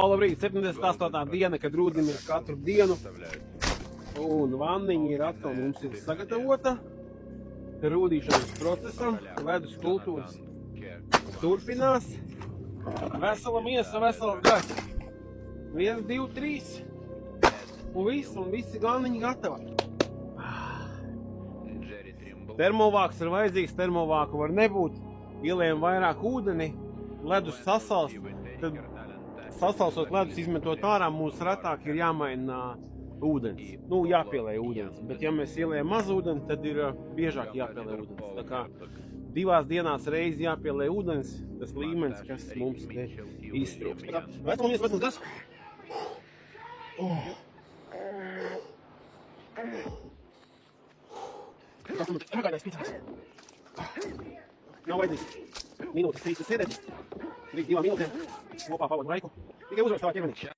Labrīt, 78. diena, kad rūdinamies katru dienu. Un vanniņa ir atkal mums ir sagatavota. Rūdīšanas procesam, ledus kultūras turpinās. Vesela miesa, vesels gars. 1, 2, 3. Un visi galniņi gatavi. Termovāks ir vajadzīgs, termovāku var nebūt. Ielējam vairāk ūdeni, ledus sasalst. Tad sasalsot ledus, izmetot ārā, mums retāk ir jāmaina ūdens. Nu, jāpielē ūdens. Bet ja mēs ielējam maz ūdeni, tad ir biežāk jāpielē ūdens. Tā kā 2 dienās reizi jāpielē ūdens, tas līmenis, kas mums te iztrūkst. Veclamies, vecums gas. Tas man pagaidās pīcās. Nav vajadzīgs minūtes 3 sēdēt. 3-2 minūtēm kopā pavadu laiku. Tikai uzvar savā ķermenī.